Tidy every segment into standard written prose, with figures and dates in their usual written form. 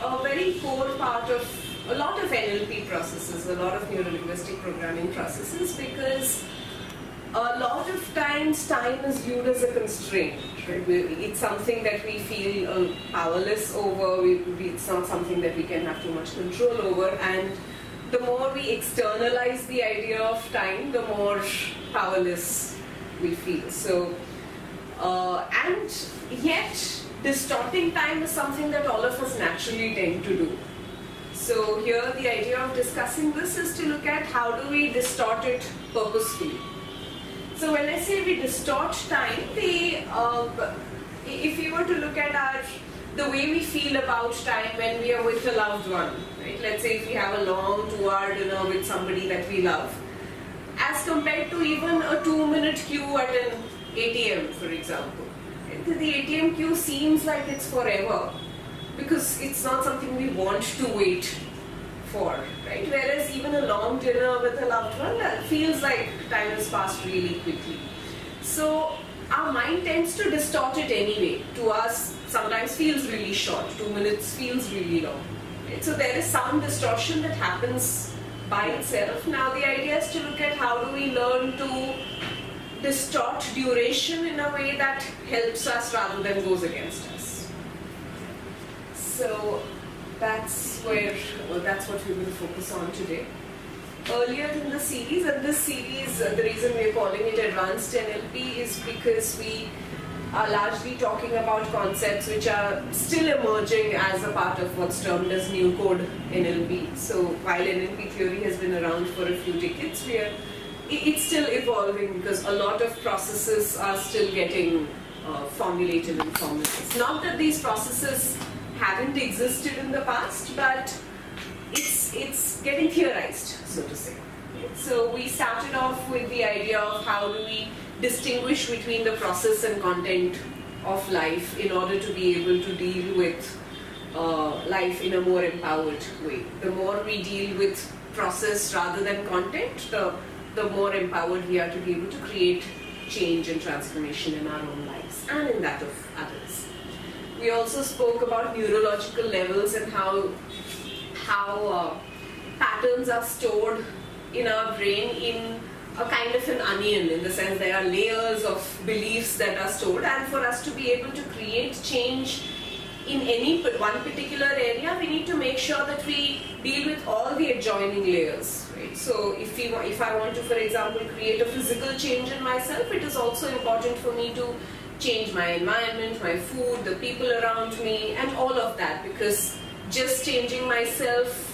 a very core part of a lot of NLP processes, a lot of neuro-linguistic programming processes, because a lot of times time is viewed as a constraint. Right? It's something that we feel powerless over, it's not something that we can have too much control over, and the more we externalize the idea of time, the more powerless we feel. So, and yet, distorting time is something that all of us naturally tend to do. So here the idea of discussing this is to look at how do we distort it purposefully. So when I say we distort time, if we were to look at the way we feel about time when we are with a loved one, right? Let's say if we have a long 2-hour dinner with somebody that we love, as compared to even a 2-minute queue at an ATM, for example. The ATM queue seems like it's forever because it's not something we want to wait for, right? Whereas even a long dinner with a loved one feels like time has passed really quickly. So our mind tends to distort it anyway. To us, sometimes feels really short. 2 minutes feels really long. Right? So there is some distortion that happens by itself. Now the idea is to look at how do we learn to distort duration in a way that helps us rather than goes against us. So that's what we will focus on today. Earlier in the series, and this series, the reason we're calling it Advanced NLP is because we are largely talking about concepts which are still emerging as a part of what's termed as New Code NLP. So while NLP theory has been around for a few decades, it's still evolving because a lot of processes are still getting formulated and formalized. Not that these processes haven't existed in the past, but it's getting theorized, so to say. So we started off with the idea of how do we distinguish between the process and content of life in order to be able to deal with life in a more empowered way. The more we deal with process rather than content, the more empowered we are to be able to create change and transformation in our own lives and in that of others. We also spoke about neurological levels and how patterns are stored in our brain in a kind of an onion, in the sense there are layers of beliefs that are stored, and for us to be able to create change in any one particular area, we need to make sure that we deal with all the adjoining layers. Right? So if I want to, for example, create a physical change in myself, it is also important for me to change my environment, my food, the people around me, and all of that, because just changing myself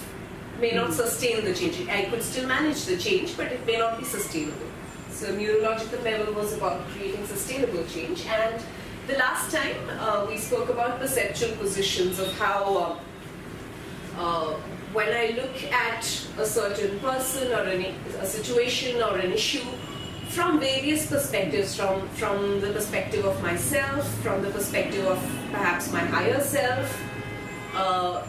may not sustain the change. I could still manage the change, but it may not be sustainable. So neurological level was about creating sustainable change. And the last time we spoke about perceptual positions of how when I look at a certain person or a situation or an issue from various perspectives, from the perspective of myself, from the perspective of perhaps my higher self,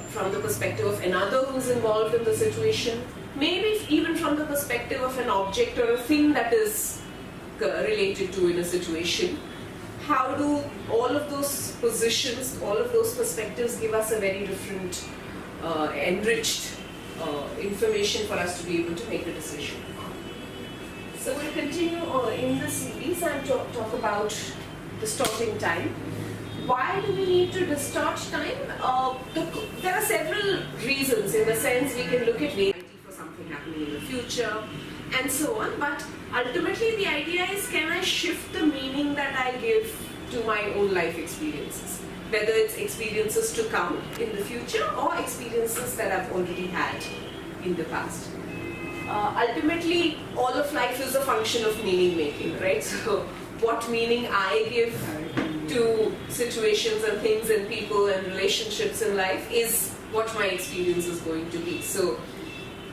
from the perspective of another who's involved in the situation, maybe even from the perspective of an object or a thing that is related to in a situation. How do all of those positions, all of those perspectives give us a very different, enriched information for us to be able to make a decision? So we'll continue in this series and talk about distorting time. Why do we need to distort time? There are several reasons. In the sense, we can look at variety for something happening in the future and so on, but ultimately the idea is, can I shift the meaning that I give to my own life experiences? Whether it's experiences to come in the future or experiences that I've already had in the past. Ultimately, all of life is a function of meaning making, right? So what meaning I give to situations and things and people and relationships in life is what my experience is going to be. So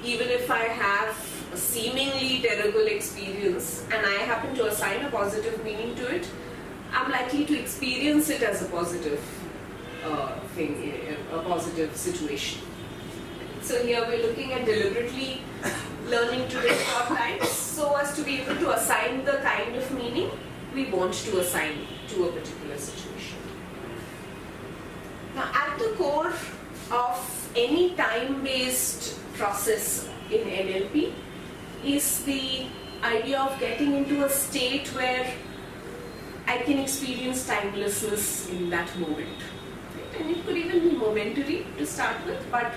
even if I have a seemingly terrible experience and I happen to assign a positive meaning to it, I'm likely to experience it as a positive thing, a positive situation. So here we're looking at deliberately learning to distort time so as to be able to assign the kind of meaning we want to assign to a particular situation. Now, at the core of any time-based process in NLP is the idea of getting into a state where I can experience timelessness in that moment. Right? And it could even be momentary to start with, but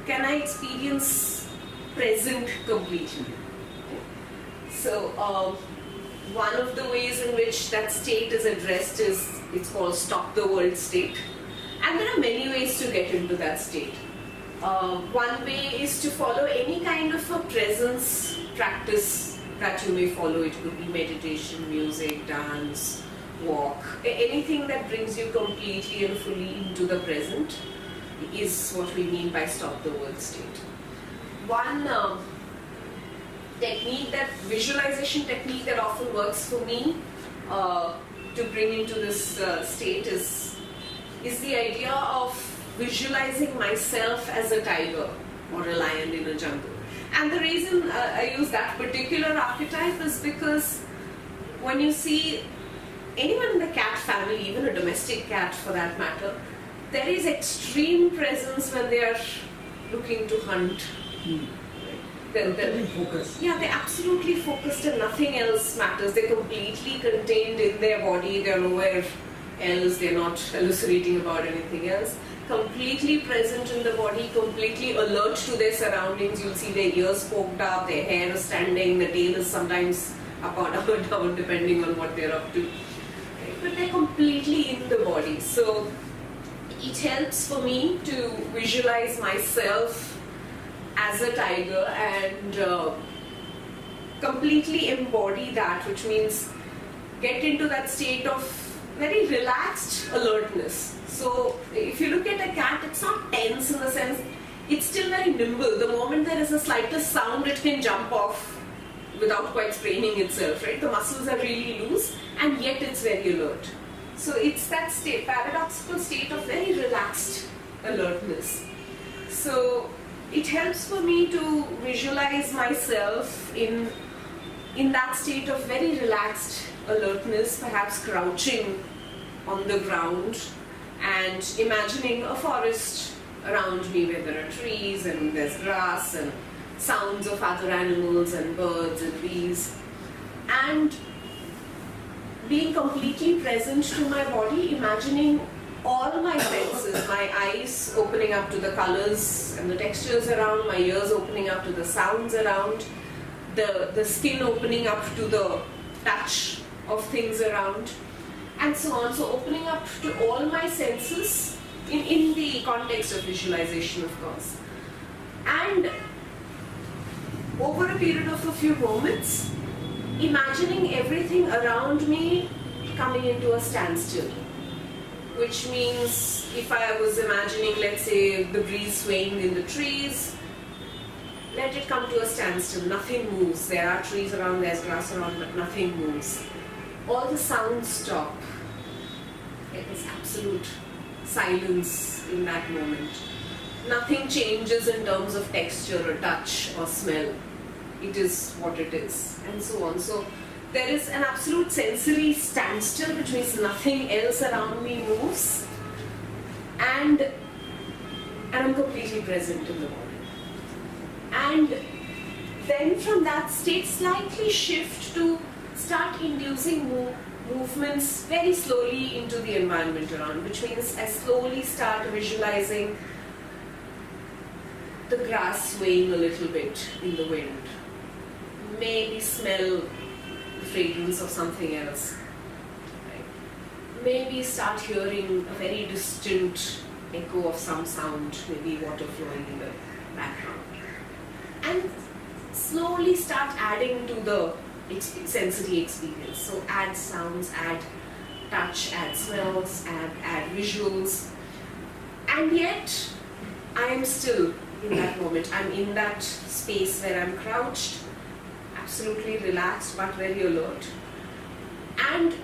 can I experience present completely? Okay. So one of the ways in which that state is addressed is, it's called stop the world state. And there are many ways to get into that state. One way is to follow any kind of a presence practice that you may follow. It could be meditation, music, dance, walk. Anything that brings you completely and fully into the present is what we mean by stop the world state. One technique, that visualization technique that often works for me to bring into this state is the idea of visualizing myself as a tiger or a lion in a jungle. And the reason I use that particular archetype is because when you see anyone in the cat family, even a domestic cat for that matter, there is extreme presence when they are looking to hunt. They're focused. Yeah, they're absolutely focused and nothing else matters. They're completely contained in their body, they're nowhere else, they're not hallucinating about anything else. Completely present in the body, completely alert to their surroundings. You'll see their ears poked up, their hair is standing, the tail is sometimes up or down depending on what they're up to. But they're completely in the body. So it helps for me to visualize myself as a tiger and completely embody that, which means get into that state of very relaxed alertness. So if you look at a cat, it's not tense in the sense, it's still very nimble. The moment there is the slightest sound, it can jump off without quite straining itself, right? The muscles are really loose and yet it's very alert. So it's that state, paradoxical state of very relaxed alertness. So it helps for me to visualize myself in that state of very relaxed alertness, perhaps crouching on the ground and imagining a forest around me where there are trees and there's grass and sounds of other animals and birds and bees, and being completely present to my body, imagining all my senses, my eyes opening up to the colors and the textures around, my ears opening up to the sounds around, the skin opening up to the touch of things around, and so on. So opening up to all my senses in the context of visualization, of course. And over a period of a few moments, imagining everything around me coming into a standstill. Which means if I was imagining, let's say, the breeze swaying in the trees, let it come to a standstill. Nothing moves. There are trees around, there's grass around, but nothing moves. All the sounds stop. There is absolute silence in that moment. Nothing changes in terms of texture or touch or smell. It is what it is, and so on. So there is an absolute sensory standstill, which means nothing else around me moves, and I'm completely present in the moment. And then from that state, slightly shift to start inducing movements very slowly into the environment around, which means I slowly start visualizing the grass swaying a little bit in the wind. Maybe smell the fragrance of something else. Right? Maybe start hearing a very distant echo of some sound, maybe water flowing in the background. And slowly start adding to the sensory experience. So add sounds, add touch, add smells, add visuals. And yet, I am still in that moment. I'm in that space where I'm crouched, absolutely relaxed but very alert. And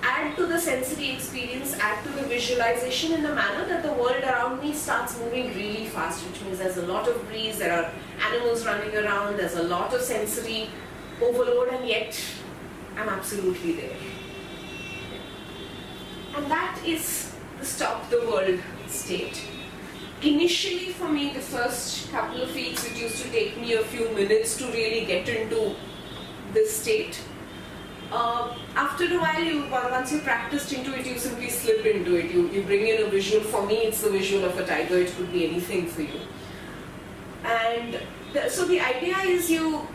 add to the sensory experience, add to the visualization in a manner that the world around me starts moving really fast, which means there's a lot of breeze, there are animals running around, there's a lot of sensory overload, and yet I'm absolutely there. And that is the stop the world state. initially for me, the first couple of weeks, it used to take me a few minutes to really get into this state. After a while, once you practiced into it, you simply slip into it. You bring in a visual. For me, it's the visual of a tiger. It could be anything for you. And so the idea is you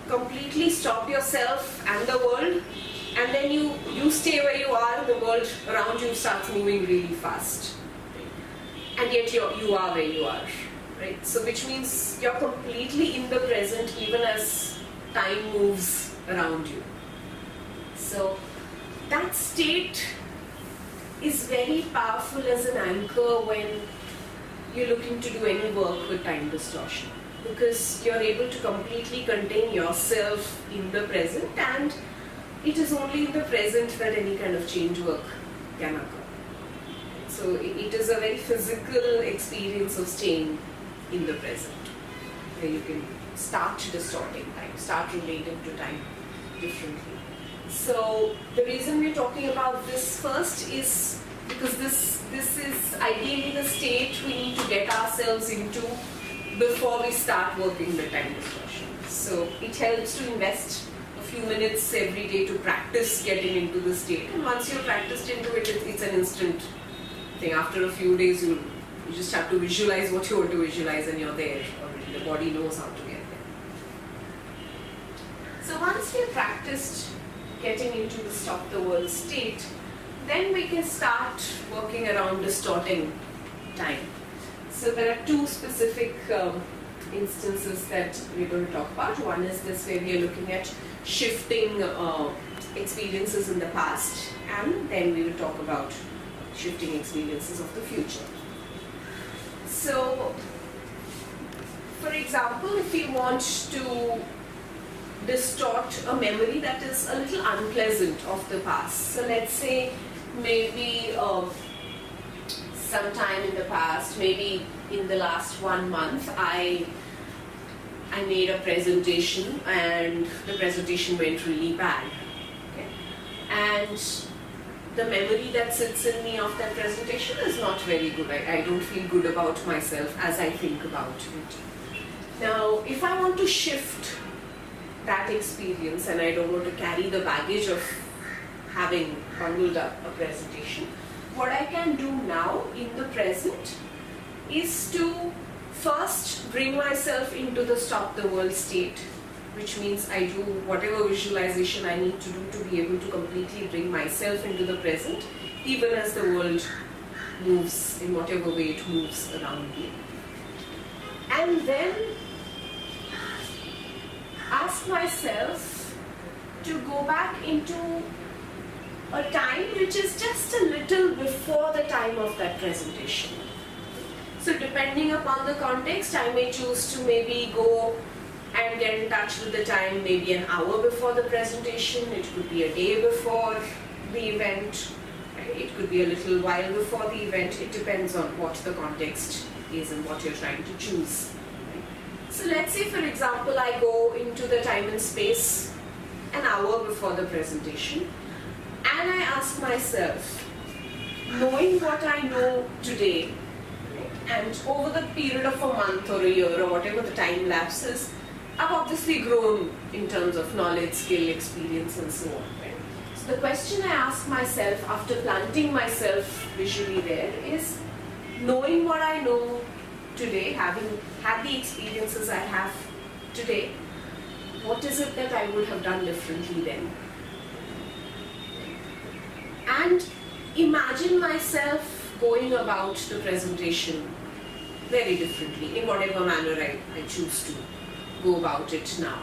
completely stop yourself and the world, and then you stay where you are. The world around you starts moving really fast, and yet you are where you are, right? So which means you're completely in the present, even as time moves around you. So that state is very powerful as an anchor when you're looking to do any work with time distortion, because you're able to completely contain yourself in the present, and it is only in the present that any kind of change work can occur. So it is a very physical experience of staying in the present, where you can start distorting time, start relating to time differently. So the reason we're talking about this first is because this is ideally the state we need to get ourselves into before we start working with time distortion. So it helps to invest a few minutes every day to practice getting into the state, and once you're practiced into it, it's an instant thing. After a few days, you just have to visualize what you want to visualize, and you're there already. The body knows how to get there. So once we've practiced getting into the stop the world state, then we can start working around distorting time. So there are two specific instances that we're going to talk about. One is this, where we are looking at shifting experiences in the past, and then we will talk about shifting experiences of the future. So, for example, if we want to distort a memory that is a little unpleasant of the past. So let's say maybe sometime in the past, maybe in the last 1 month, I made a presentation and the presentation went really bad. Okay? And the memory that sits in me of that presentation is not very good. I don't feel good about myself as I think about it. Now, if I want to shift that experience and I don't want to carry the baggage of having bundled up a presentation, what I can do now in the present is to first bring myself into the stop the world state, which means I do whatever visualization I need to do to be able to completely bring myself into the present, even as the world moves in whatever way it moves around me. And then ask myself to go back into a time which is just a little before the time of that presentation. So depending upon the context, I may choose to maybe go and get in touch with the time maybe an hour before the presentation. It could be a day before the event. It could be a little while before the event. It depends on what the context is and what you're trying to choose. So let's say, for example, I go into the time and space an hour before the presentation, and I ask myself, knowing what I know today, and over the period of a month or a year or whatever the time lapse is, I've obviously grown in terms of knowledge, skill, experience, and so on. Right? So the question I ask myself after planting myself visually there is, knowing what I know today, having had the experiences I have today, what is it that I would have done differently then? And imagine myself going about the presentation very differently, in whatever manner I choose to go about it now.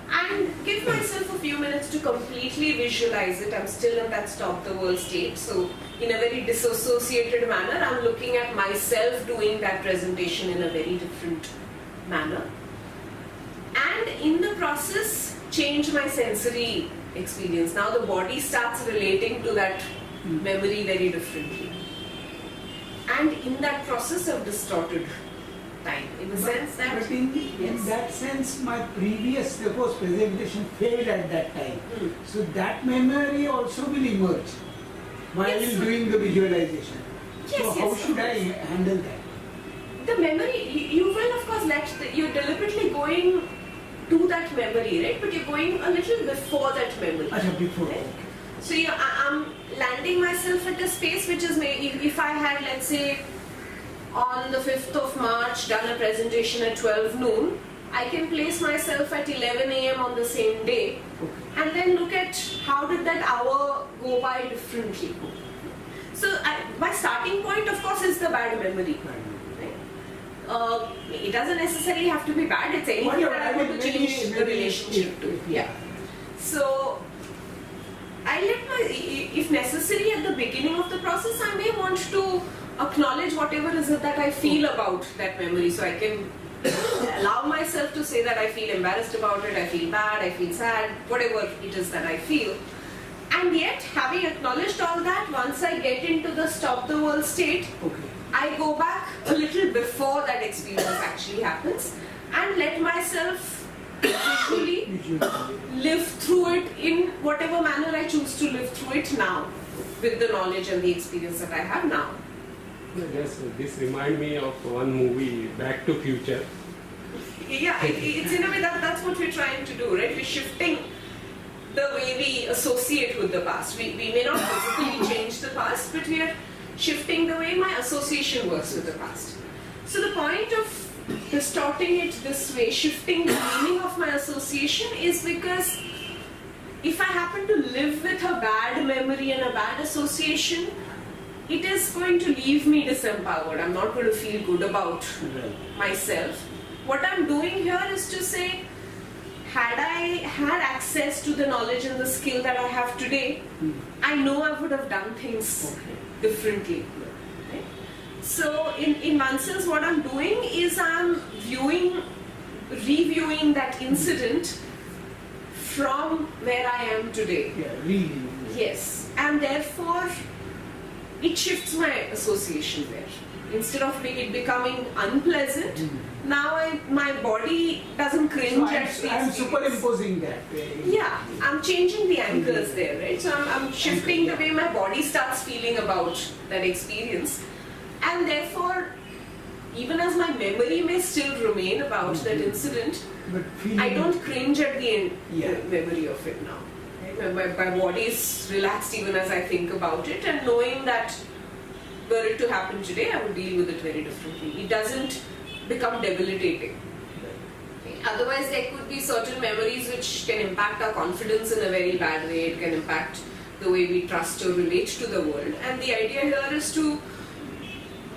And give myself a few minutes to completely visualize it. I'm still in that stop the world state, so in a very disassociated manner, I'm looking at myself doing that presentation in a very different manner. And in the process, change my sensory experience. Now the body starts relating to that memory very differently. And in that process of distorted time, in the sense that... But in that sense, my previous, suppose, presentation failed at that time. So that memory also will emerge while doing the visualization. Yes, So how should I handle that? The memory, you will of course you're deliberately going to that memory, right? But you're going a little before that memory. Before. Right? Okay. So I'm landing myself at a space which is maybe, if I had, let's say, on the 5th of March done a presentation at 12 noon, I can place myself at 11 a.m. on the same day, and then look at how did that hour go by differently. So my starting point, of course, is the bad memory. Right? It doesn't necessarily have to be bad. It's anything that I want to change the relationship to. Yeah. So I if necessary, at the beginning of the process, I may want to acknowledge whatever is it that I feel about that memory, so I can allow myself to say that I feel embarrassed about it, I feel bad, I feel sad, whatever it is that I feel. And yet, having acknowledged all that, once I get into the stop the world state, I go back a little before that experience actually happens and let myself visually live through it in whatever manner I choose to live through it now, with the knowledge and the experience that I have now. Yes, this reminds me of one movie, Back to Future. Yeah, it's in a way that's what we're trying to do, right? We're shifting the way we associate with the past. We may not physically change the past, but we are shifting the way my association works with the past. So the point of distorting it this way, shifting the meaning of my association, is because if I happen to live with a bad memory and a bad association, it is going to leave me disempowered. I'm not going to feel good about myself. What I'm doing here is to say, had I had access to the knowledge and the skill that I have today, I know I would have done things differently. Right? So in one sense, what I'm doing is I'm reviewing that incident from where I am today. Yeah, really. Yes, and therefore it shifts my association there. Instead of it becoming unpleasant, now my body doesn't cringe at the I'm experience. superimposing that. Yeah, I'm changing the anchors there, right? So I'm shifting the way my body starts feeling about that experience. And therefore, even as my memory may still remain about that incident, But I don't cringe at the Yeah. memory of it now. My body is relaxed even as I think about it, and knowing that were it to happen today, I would deal with it very differently. It doesn't become debilitating. Otherwise, there could be certain memories which can impact our confidence in a very bad way. It can impact the way we trust or relate to the world. And the idea here is to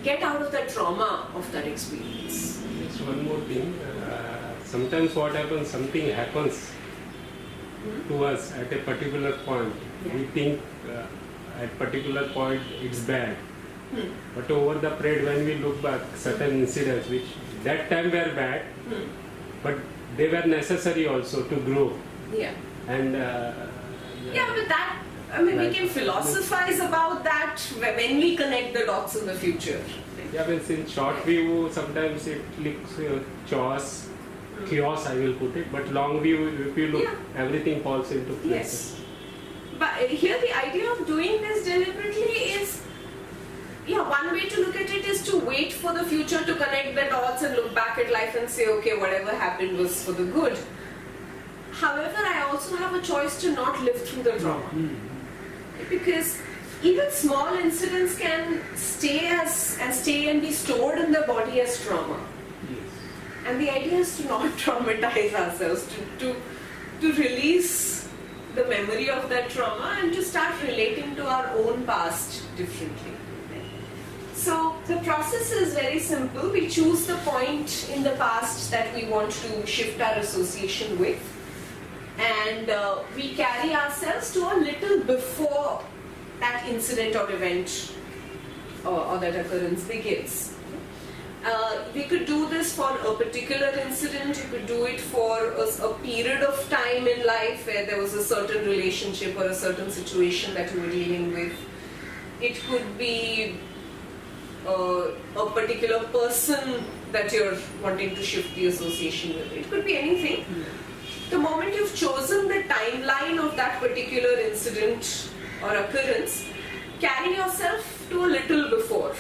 get out of the trauma of that experience. Just one more thing. Sometimes what happens, something happens to us at a particular point. We think at particular point it's bad. But over the period, when we look back, certain incidents which that time were bad, but they were necessary also to grow. Yeah. And Yeah, but that, I mean, we can philosophize about that when we connect the dots in the future. yeah, but in short view, sometimes it looks chaos, I will put it. But long view, if you look, everything falls into place. Yes. But here the idea of doing this deliberately is, one way to look at it is to wait for the future to connect the dots and look back at life and say, okay, whatever happened was for the good. However, I also have a choice to not live through the trauma. Because even small incidents can stay and be stored in the body as trauma. And the idea is to not traumatize ourselves, to release the memory of that trauma and to start relating to our own past differently. So the process is very simple. We choose the point in the past that we want to shift our association with, and we carry ourselves to a little before that incident or event or that occurrence begins. We could do this for a particular incident. You could do it for a period of time in life where there was a certain relationship or a certain situation that you were dealing with. It could be a particular person that you're wanting to shift the association with. It could be anything. The moment you've chosen the timeline of that particular incident or occurrence, carry yourself to a little before,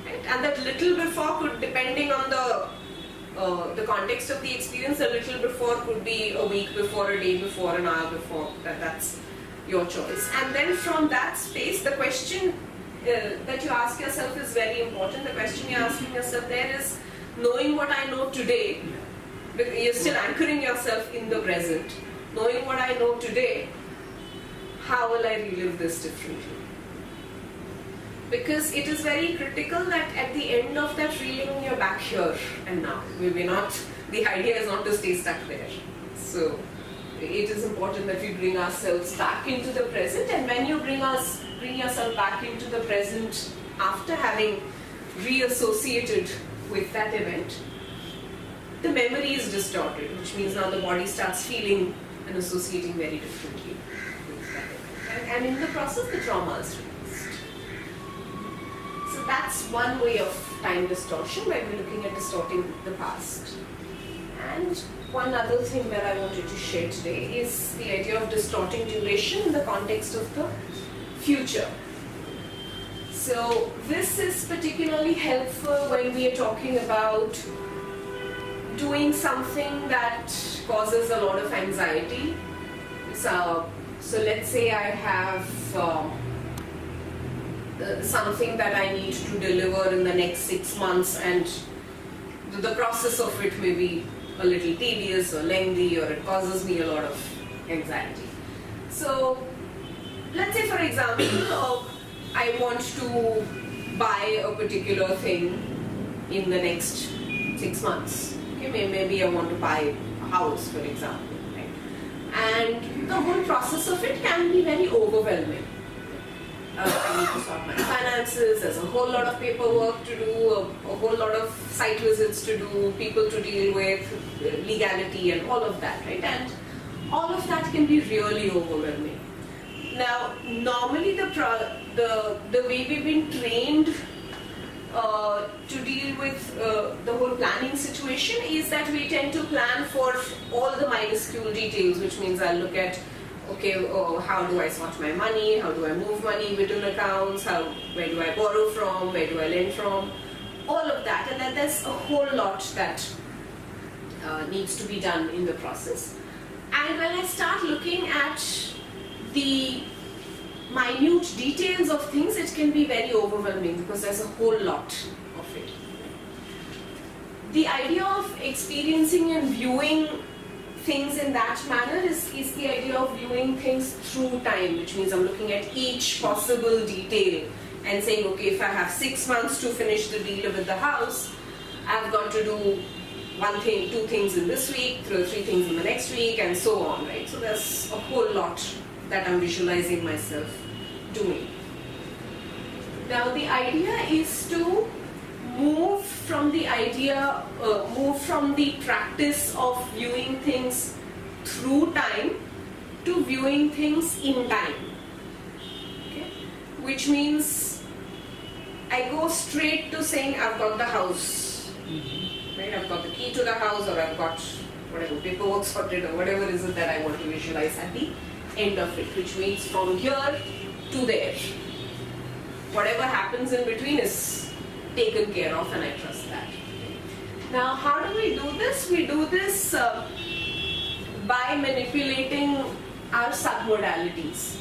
right? And that little before could, depending on the context of the experience, a little before could be a week before, a day before, an hour before. That's your choice. And then from that space, the question that you ask yourself is very important. The question you're asking yourself there is, knowing what I know today, because you're still anchoring yourself in the present. Knowing what I know today, how will I relive this differently? Because it is very critical that at the end of that reeling, you're back here and now. Maybe not, the idea is not to stay stuck there. So it is important that we bring ourselves back into the present, and when you bring yourself back into the present after having reassociated with that event, the memory is distorted, which means now the body starts feeling and associating very differently with that event. And in the process, the trauma is released. So that's one way of time distortion, where we're looking at distorting the past. And one other thing that I wanted to share today is the idea of distorting duration in the context of the future. So this is particularly helpful when we are talking about doing something that causes a lot of anxiety. So let's say I have something that I need to deliver in the next 6 months, and the process of it may be a little tedious or lengthy, or it causes me a lot of anxiety. So let's say, for example, I want to buy a particular thing in the next 6 months. Okay, maybe I want to buy a house, for example, right? And the whole process of it can be very overwhelming. I need to sort my finances, there's a whole lot of paperwork to do, a whole lot of site visits to do, people to deal with, legality and all of that, right? And all of that can be really overwhelming. Now, normally the way we've been trained to deal with the whole planning situation is that we tend to plan for all the minuscule details, which means I'll look at, okay, how do I sort my money, how do I move money between accounts, where do I borrow from, where do I lend from, all of that. And then there's a whole lot that needs to be done in the process. And when I start looking at the minute details of things, it can be very overwhelming because there's a whole lot of it. The idea of experiencing and viewing things in that manner is the idea of viewing things through time, which means I'm looking at each possible detail and saying, okay, if I have 6 months to finish the deal with the house, I've got to do 1 thing, 2 things in this week, 3 things in the next week, and so on, right? So there's a whole lot that I'm visualizing myself doing. Now the idea is to move from the practice of viewing things through time to viewing things in time. Okay? Which means I go straight to saying I've got the house, right? I've got the key to the house, or I've got whatever paperwork sorted, or whatever is it that I want to visualize at the end of it, which means from here to there. Whatever happens in between is taken care of, and I trust that. Now, how do we do this? We do this by manipulating our submodalities.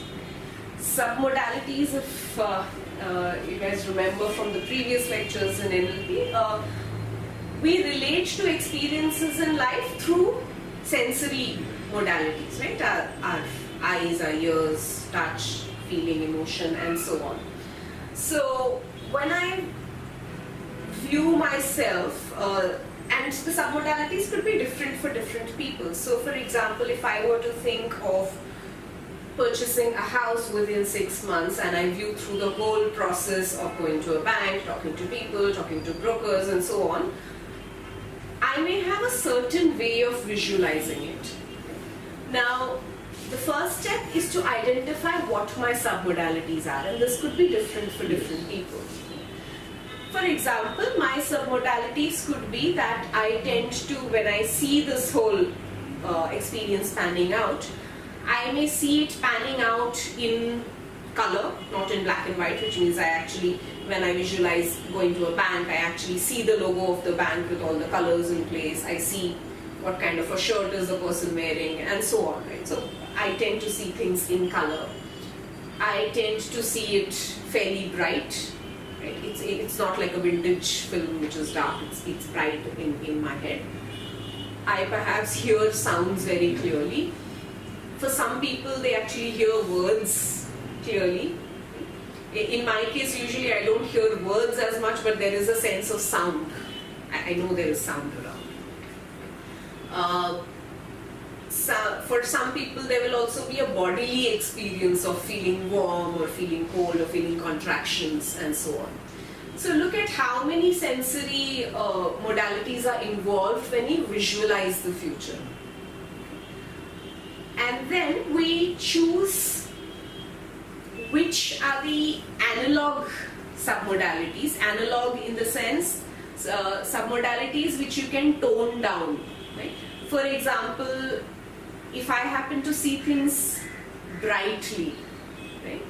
Submodalities, if you guys remember from the previous lectures in NLP, we relate to experiences in life through sensory modalities, right? Our eyes, our ears, touch, feeling, emotion, and so on. So when I view myself, and the submodalities could be different for different people. So for example, if I were to think of purchasing a house within 6 months, and I view through the whole process of going to a bank, talking to people, talking to brokers, and so on, I may have a certain way of visualizing it. Now, the first step is to identify what my submodalities are, and this could be different for different people. For example, my submodalities could be that I tend to, when I see this whole experience panning out, I may see it panning out in color, not in black and white, which means I actually, when I visualize going to a bank, I actually see the logo of the bank with all the colors in place. I see what kind of a shirt is the person wearing, and so on, right? So I tend to see things in color. I tend to see it fairly bright. Right? It's not like a vintage film which is dark. It's bright in my head. I perhaps hear sounds very clearly. For some people, they actually hear words clearly. In my case, usually I don't hear words as much, but there is a sense of sound. I know there is sound around. So for some people, there will also be a bodily experience of feeling warm or feeling cold or feeling contractions and so on. So look at how many sensory modalities are involved when you visualize the future. And then we choose which are the analog submodalities. Analog in the sense, submodalities which you can tone down. Right? For example, if I happen to see things brightly, right,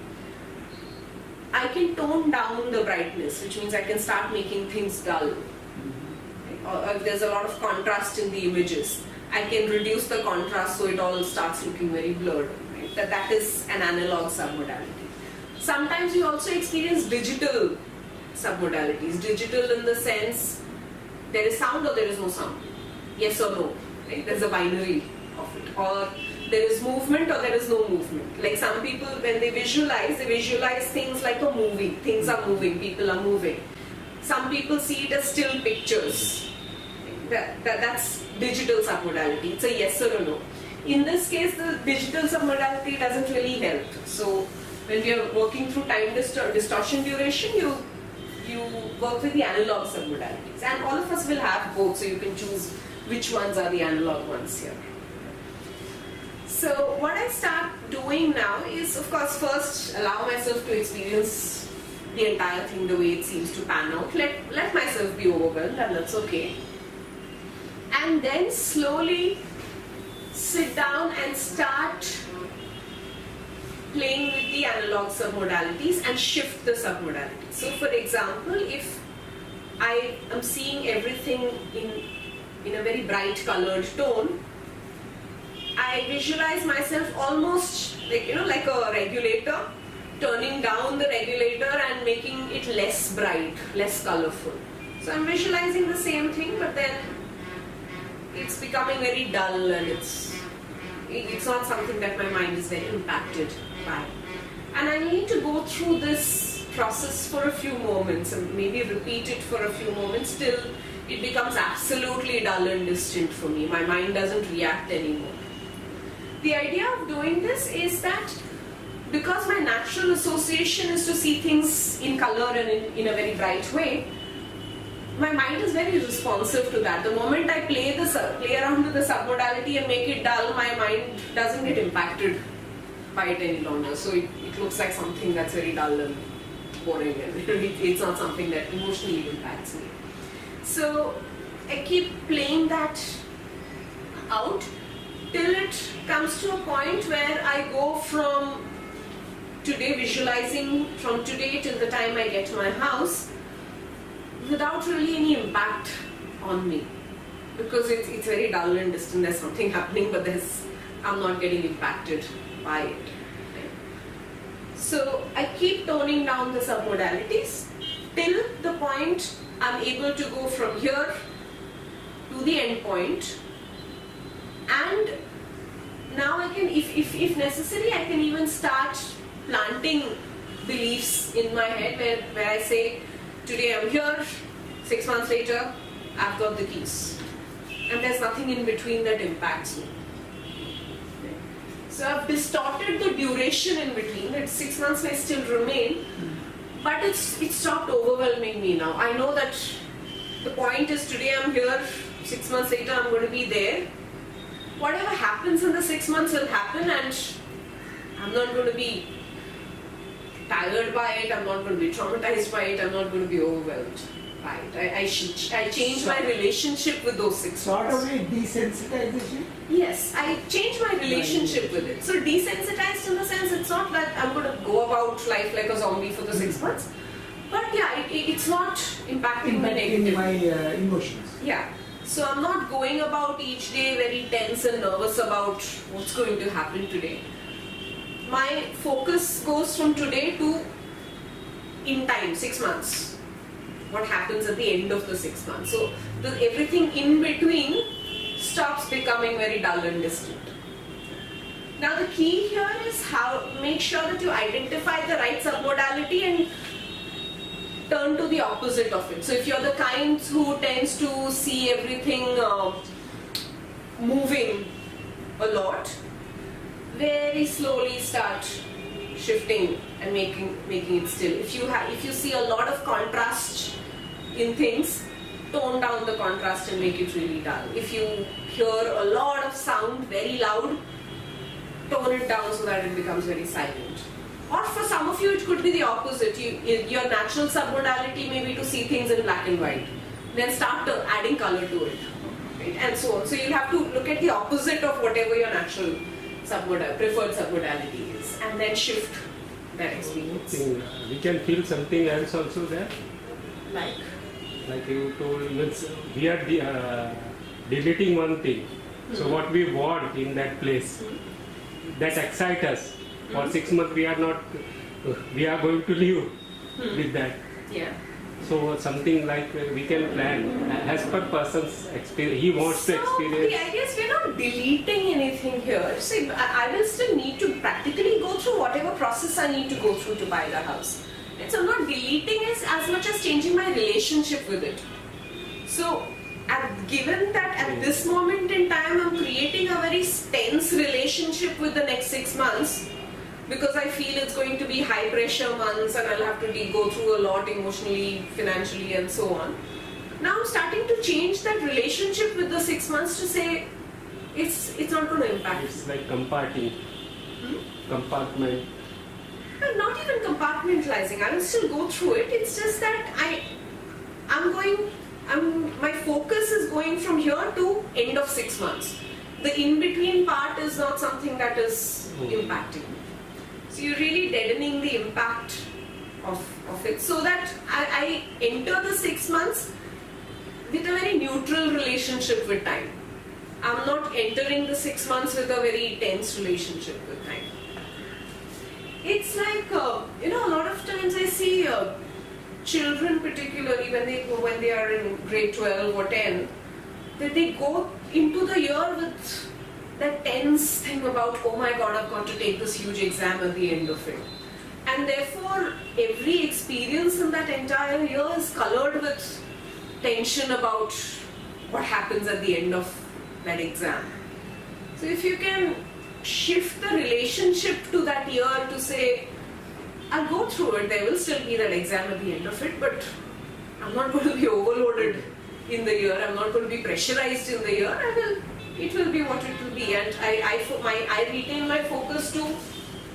I can tone down the brightness, which means I can start making things dull. Right? Or if there's a lot of contrast in the images, I can reduce the contrast so it all starts looking very blurred. Right? That is an analog submodality. Sometimes we also experience digital submodalities. Digital in the sense there is sound or there is no sound. Yes or no. Right? There's a binary of it. Or there is movement or there is no movement. Like some people, when they visualize things like a movie. Things are moving, people are moving. Some people see it as still pictures. That's digital submodality. It's a yes or a no. In this case, the digital submodality doesn't really help. So when we are working through time distortion duration, you work with the analog submodalities. And all of us will have both, so you can choose which ones are the analog ones here. So what I start doing now is, of course, first allow myself to experience the entire thing the way it seems to pan out. Let myself be overwhelmed, and that's okay. And then slowly sit down and start playing with the analog submodalities and shift the submodalities. So for example, if I am seeing everything in a very bright colored tone, I visualize myself almost like a regulator, turning down the regulator and making it less bright, less colorful. So I'm visualizing the same thing, but then it's becoming very dull, and it's not something that my mind is very impacted by. And I need to go through this process for a few moments and maybe repeat it for a few moments till it becomes absolutely dull and distant for me. My mind doesn't react anymore. The idea of doing this is that because my natural association is to see things in color and in a very bright way, my mind is very responsive to that. The moment I play around with the submodality and make it dull, my mind doesn't get impacted by it any longer. So it looks like something that's very dull and boring, and it's not something that emotionally impacts me. So I keep playing that out till it comes to a point where I go from today, visualizing from today till the time I get to my house, without really any impact on me, because it's very dull and distant. There's something happening, but I'm not getting impacted by it. Right? So I keep toning down the submodalities till the point I'm able to go from here to the end point, and now I can, if necessary, I can even start planting beliefs in my head where I say, today I'm here, 6 months later, I've got the keys. And there's nothing in between that impacts me. So I've distorted the duration in between. That 6 months may still remain, but it's stopped overwhelming me now. I know that the point is today I'm here, 6 months later I'm going to be there. Whatever happens in the 6 months will happen, and I'm not going to be tired by it, I'm not going to be traumatized by it, I'm not going to be overwhelmed Right. I change my relationship with those 6 Sort months. of a desensitization. Yes, I change my relationship with it. So desensitized in the sense it's not that I'm going to go about life like a zombie for the 6 months. But yeah, it's not impacting me negatively. My emotions. Yeah. So I'm not going about each day very tense and nervous about what's going to happen today. My focus goes from today to in time, 6 months. What happens at the end of the 6 months. So everything in between stops becoming very dull and distant. Now the key here is how make sure that you identify the right submodality and turn to the opposite of it. So if you're the kind who tends to see everything moving a lot, very slowly start shifting and making it still. If you see a lot of contrast in things, tone down the contrast and make it really dull. If you hear a lot of sound very loud, tone it down so that it becomes very silent. Or for some of you it could be the opposite. Your natural submodality may be to see things in black and white. Then start adding color to it, right? And so on. So you'll have to look at the opposite of whatever your natural preferred submodality is, and then shift that experience. We can feel something else also there. Like You told, we are deleting one thing. So what we want in that place, that excites us. For 6 months we are going to live with that. Yeah. So something like we can plan as per person's experience. He wants to experience. The idea is we're not deleting anything here. See, I will still need to practically go through whatever process I need to go through to buy the house. And so I'm not deleting it as much as changing my relationship with it. So given that at this moment in time I'm creating a very tense relationship with the next 6 months, because I feel it's going to be high pressure months and I'll have to go through a lot emotionally, financially and so on. Now I'm starting to change that relationship with the 6 months to say it's not going to impact. It's like compartment. And not even compartmentalizing. I will still go through it. It's just that my focus is going from here to end of 6 months. The in-between part is not something that is impacting me. So you're really deadening the impact of it, so that I enter the 6 months with a very neutral relationship with time. I'm not entering the 6 months with a very tense relationship with time. It's like, a lot of times I see children, particularly when they are in grade 12 or 10, that they go into the year with that tense thing about, oh my god, I've got to take this huge exam at the end of it. And therefore, every experience in that entire year is colored with tension about what happens at the end of that exam. So if you can shift the relationship to that year to say, I'll go through it, there will still be that exam at the end of it, but I'm not going to be overloaded in the year, I'm not going to be pressurized in the year, it will be what it will be, and I retain my focus to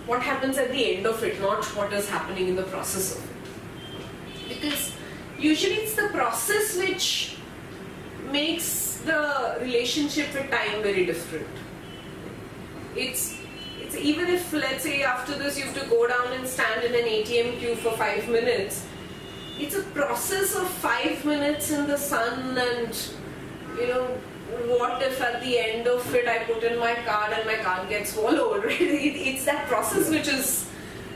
what happens at the end of it, not what is happening in the process of it. Because usually it's the process which makes the relationship with time very different. It's even if, let's say, after this you have to go down and stand in an ATM queue for 5 minutes, it's a process of 5 minutes in the sun, and what if at the end of it I put in my card and my card gets swallowed, right? It's that process which is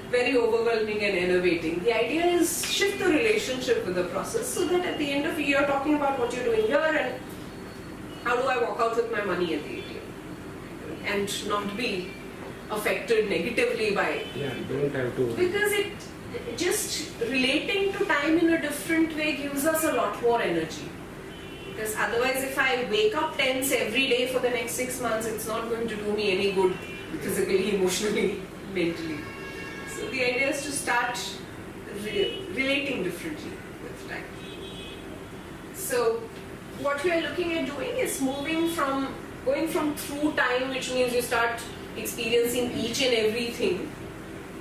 very overwhelming and enervating. The idea is shift the relationship with the process, so that at the end of it you're talking about what you're doing here and how do I walk out with my money at the ATM and not be affected negatively by don't have to. Because it just relating to time in a different way gives us a lot more energy. Because otherwise, if I wake up tense every day for the next 6 months, it's not going to do me any good physically, emotionally, mentally. So the idea is to start relating differently with time. So what we are looking at doing is going from through time, which means you start experiencing each and everything,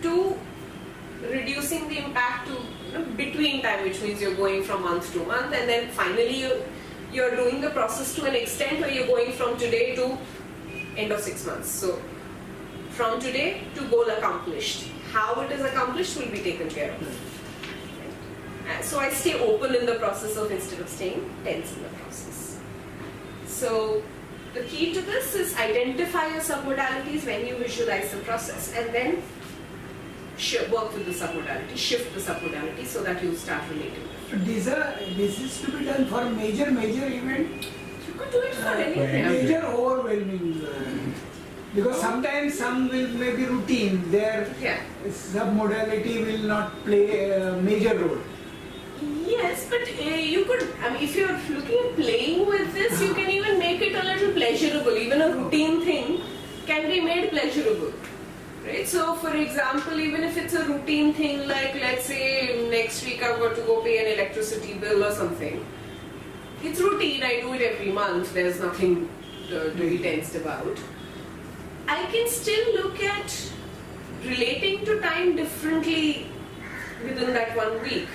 to reducing the impact to between time, which means you're going from month to month, and then finally you're doing the process to an extent where you're going from today to end of 6 months. So from today to goal accomplished. How it is accomplished will be taken care of. So I stay open in the process instead of staying tense in the process. So the key to this is identify your submodalities when you visualize the process, and then work with the submodality, shift the submodality so that you start relating. This is to be done for major event. You could do it for anything. Major overwhelming. Because sometimes some will maybe routine, their submodality will not play a major role. Yes, but you could, if you're looking at playing with this, you can even make it a little pleasurable. Even a routine thing can be made pleasurable. Right? So, for example, even if it's a routine thing, like let's say next week I've got to go pay an electricity bill or something. It's routine, I do it every month, there's nothing to be tensed about. I can still look at relating to time differently within that 1 week,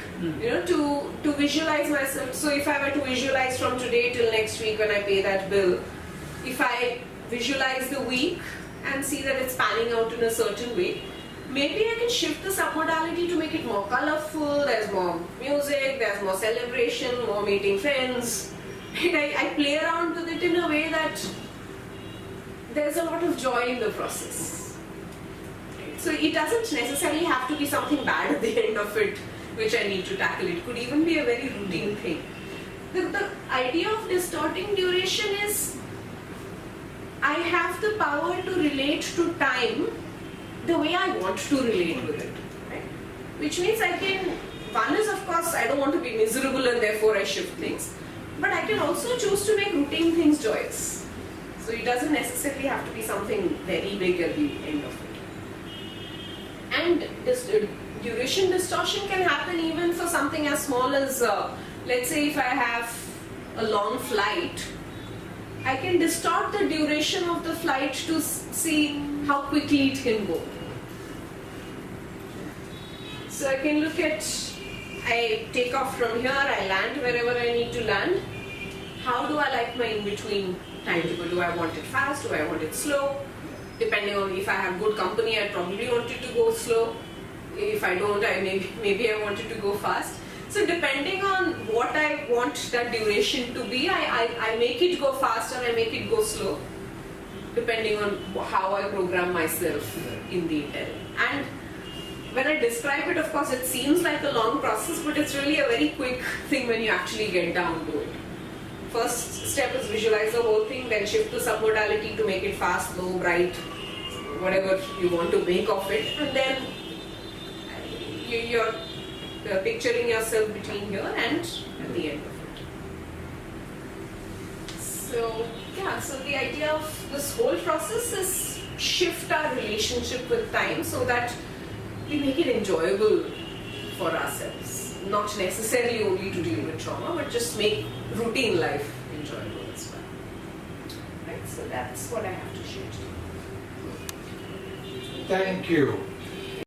to visualize myself. So if I were to visualize from today till next week when I pay that bill, if I visualize the week and see that it's panning out in a certain way, maybe I can shift the submodality to make it more colorful, there's more music, there's more celebration, more meeting friends. I play around with it in a way that there's a lot of joy in the process. So it doesn't necessarily have to be something bad at the end of it which I need to tackle. It could even be a very routine thing. The idea of distorting duration is I have the power to relate to time the way I want to relate with it. Right? Which means I can, one is of course I don't want to be miserable and therefore I shift things. But I can also choose to make routine things joyous. So it doesn't necessarily have to be something very big at the end of it. And this duration distortion can happen even for something as small as, let's say if I have a long flight, I can distort the duration of the flight to see how quickly it can go. So I can look at, I take off from here, I land wherever I need to land. How do I like my in-between time to go? Do I want it fast? Do I want it slow? Depending on if I have good company, I probably want it to go slow. If I don't, maybe I want it to go fast. So depending on what I want that duration to be, I make it go fast or I make it go slow, depending on how I program myself in the intent. And when I describe it, of course, it seems like a long process, but it's really a very quick thing when you actually get down to it. First step is visualize the whole thing, then shift the submodality to make it fast, low, bright, whatever you want to make of it, and then you're picturing yourself between here and at the end of it. So yeah, so the idea of this whole process is shift our relationship with time so that we make it enjoyable for ourselves. Not necessarily only to deal with trauma, but just make routine life enjoyable as well. Right? So that's what I have to share. Thank you.